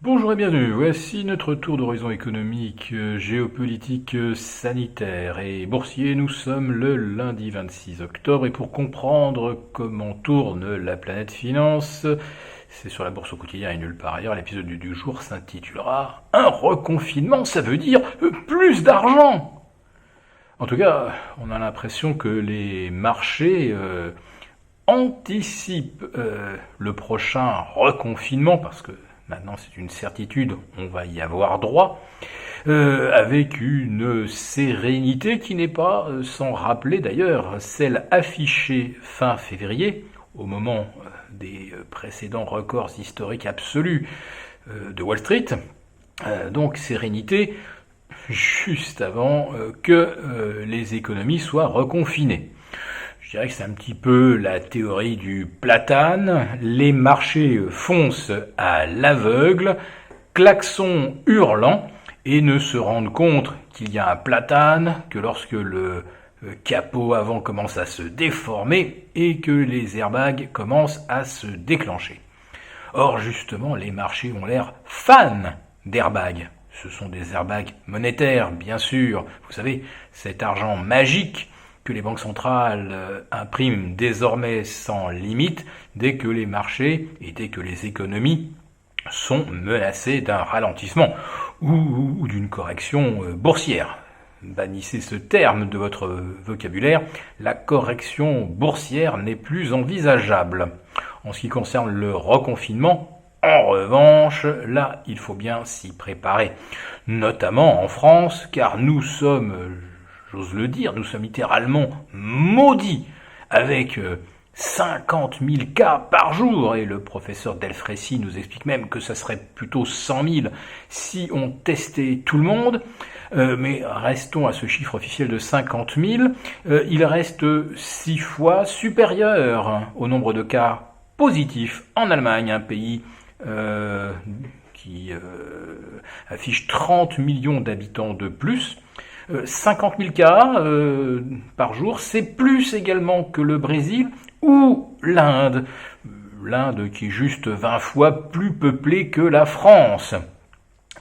Bonjour et bienvenue, voici notre tour d'horizon économique, géopolitique, sanitaire et boursier. Nous sommes le lundi 26 octobre et pour comprendre comment tourne la planète finance, c'est sur la bourse au quotidien et nulle part ailleurs, l'épisode du jour s'intitulera « Un reconfinement, ça veut dire plus d'argent !» En tout cas, on a l'impression que les marchés anticipent le prochain reconfinement parce que maintenant c'est une certitude, on va y avoir droit, avec une sérénité qui n'est pas sans rappeler d'ailleurs celle affichée fin février, au moment des précédents records historiques absolus de Wall Street. Donc sérénité juste avant que les économies soient reconfinées. Je dirais que c'est un petit peu la théorie du platane. Les marchés foncent à l'aveugle, klaxon hurlant, et ne se rendent compte qu'il y a un platane que lorsque le capot avant commence à se déformer et que les airbags commencent à se déclencher. Or, justement, les marchés ont l'air fans d'airbags. Ce sont des airbags monétaires, bien sûr. Vous savez, cet argent magique que les banques centrales impriment désormais sans limite dès que les marchés et dès que les économies sont menacées d'un ralentissement ou d'une correction boursière. Bannissez ce terme de votre vocabulaire, la correction boursière n'est plus envisageable. En ce qui concerne le reconfinement, en revanche, là, il faut bien s'y préparer, notamment en France, car nous sommes, j'ose le dire, nous sommes littéralement maudits avec 50 000 cas par jour, et le professeur Delfrécy nous explique même que ça serait plutôt 100 000 si on testait tout le monde. Mais restons à ce chiffre officiel de 50 000. Il reste 6 fois supérieur au nombre de cas positifs en Allemagne, un pays qui affiche 30 millions d'habitants de plus. 50 000 cas par jour, c'est plus également que le Brésil ou l'Inde. L'Inde qui est juste 20 fois plus peuplée que la France.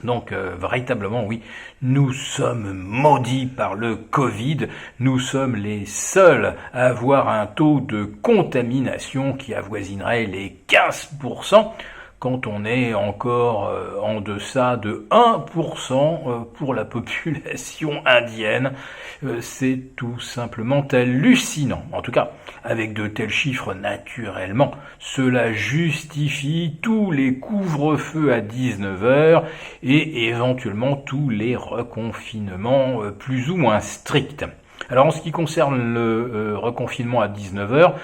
Donc véritablement oui, nous sommes maudits par le Covid, nous sommes les seuls à avoir un taux de contamination qui avoisinerait les 15%, quand on est encore en deçà de 1% pour la population indienne. C'est tout simplement hallucinant. En tout cas, avec de tels chiffres, naturellement, cela justifie tous les couvre-feux à 19h et éventuellement tous les reconfinements plus ou moins stricts. Alors en ce qui concerne le reconfinement à 19h,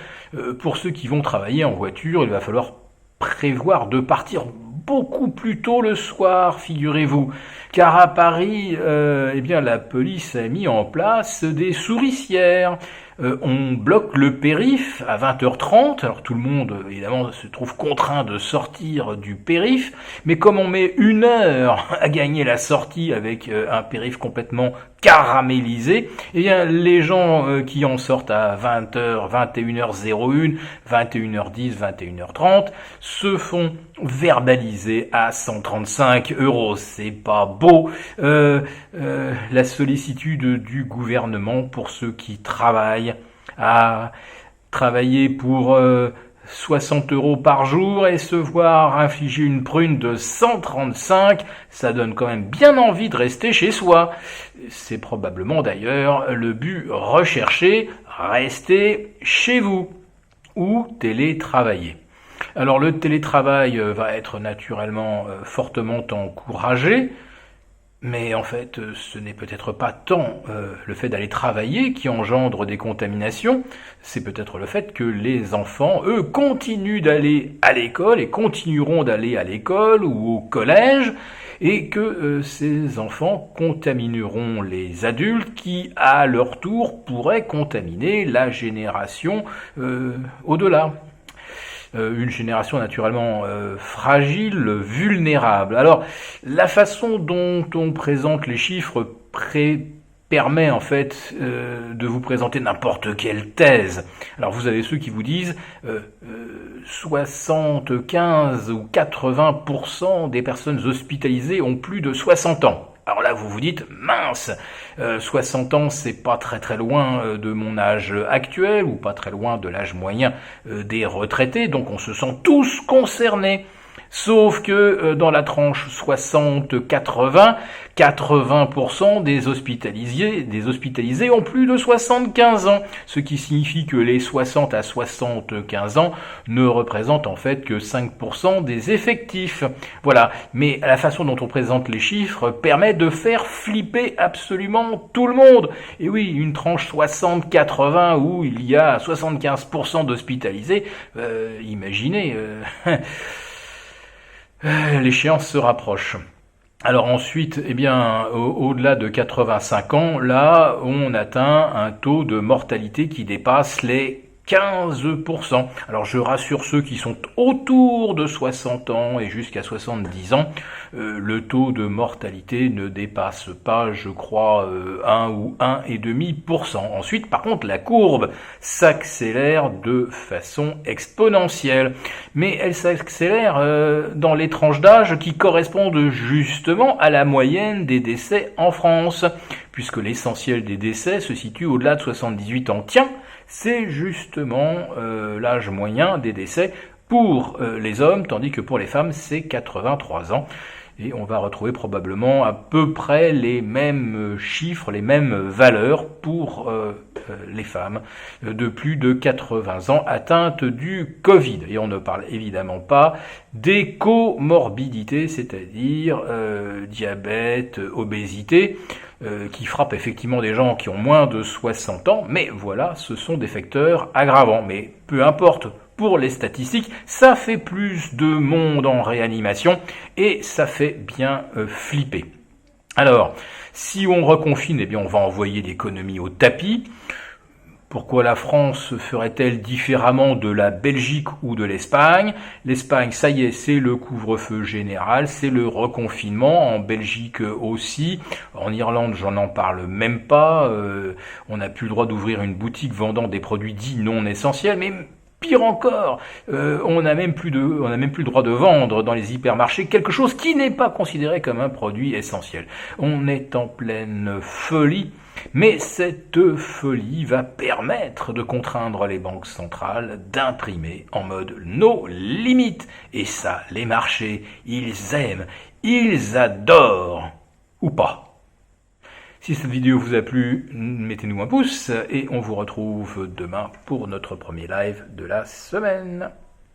pour ceux qui vont travailler en voiture, il va falloir prévoir de partir beaucoup plus tôt le soir, figurez-vous, car à Paris, la police a mis en place des souricières. On bloque le périph' à 20h30, alors tout le monde évidemment se trouve contraint de sortir du périph', mais comme on met 1 heure à gagner la sortie avec un périph' complètement caramélisé, eh bien les gens qui en sortent à 20h, 21h01, 21h10, 21h30 se font verbaliser à 135 €. C'est pas beau. La sollicitude du gouvernement pour ceux qui travaillent à travailler pour 60 € par jour et se voir infliger une prune de 135, ça donne quand même bien envie de rester chez soi. C'est probablement d'ailleurs le but recherché, rester chez vous ou télétravailler. Alors le télétravail va être naturellement fortement encouragé, mais en fait, ce n'est peut-être pas tant le fait d'aller travailler qui engendre des contaminations, c'est peut-être le fait que les enfants, eux, continuent d'aller à l'école et continueront d'aller à l'école ou au collège, et que ces enfants contamineront les adultes qui, à leur tour, pourraient contaminer la génération au-delà. Une génération naturellement fragile, vulnérable. Alors, la façon dont on présente les chiffres permet en fait de vous présenter n'importe quelle thèse. Alors vous avez ceux qui vous disent 75 ou 80% des personnes hospitalisées ont plus de 60 ans. Alors là, vous vous dites, mince, 60 ans, c'est pas très très loin de mon âge actuel, ou pas très loin de l'âge moyen des retraités, donc on se sent tous concernés. Sauf que dans la tranche 60-80, 80% des hospitalisés ont plus de 75 ans, ce qui signifie que les 60 à 75 ans ne représentent en fait que 5% des effectifs. Voilà, mais la façon dont on présente les chiffres permet de faire flipper absolument tout le monde. Et oui, une tranche 60-80 où il y a 75% d'hospitalisés, imaginez... l'échéance se rapproche. Alors ensuite, eh bien, au-delà de 85 ans, là, on atteint un taux de mortalité qui dépasse les 15%. Alors je rassure ceux qui sont autour de 60 ans et jusqu'à 70 ans, le taux de mortalité ne dépasse pas, je crois, 1 ou 1,5%. Ensuite, par contre, la courbe s'accélère de façon exponentielle. Mais elle s'accélère dans les tranches d'âge qui correspondent justement à la moyenne des décès en France, puisque l'essentiel des décès se situe au-delà de 78 ans. Tiens, c'est justement l'âge moyen des décès pour les hommes, tandis que pour les femmes, c'est 83 ans. Et on va retrouver probablement à peu près les mêmes chiffres, les mêmes valeurs pour les femmes de plus de 80 ans atteintes du Covid. Et on ne parle évidemment pas des comorbidités, c'est-à-dire diabète, obésité, qui frappent effectivement des gens qui ont moins de 60 ans, mais voilà, ce sont des facteurs aggravants. Mais peu importe, pour les statistiques, ça fait plus de monde en réanimation et ça fait bien flipper. Alors, si on reconfine, eh bien on va envoyer l'économie au tapis. Pourquoi la France ferait-elle différemment de la Belgique ou de l'Espagne ? L'Espagne, ça y est, c'est le couvre-feu général, c'est le reconfinement. En Belgique aussi. En Irlande, j'en en parle même pas. On n'a plus le droit d'ouvrir une boutique vendant des produits dits non essentiels, mais pire encore, on n'a même plus le droit de vendre dans les hypermarchés quelque chose qui n'est pas considéré comme un produit essentiel. On est en pleine folie, mais cette folie va permettre de contraindre les banques centrales d'imprimer en mode no limite. Et ça, les marchés, ils aiment, ils adorent, ou pas. Si cette vidéo vous a plu, mettez-nous un pouce et on vous retrouve demain pour notre premier live de la semaine.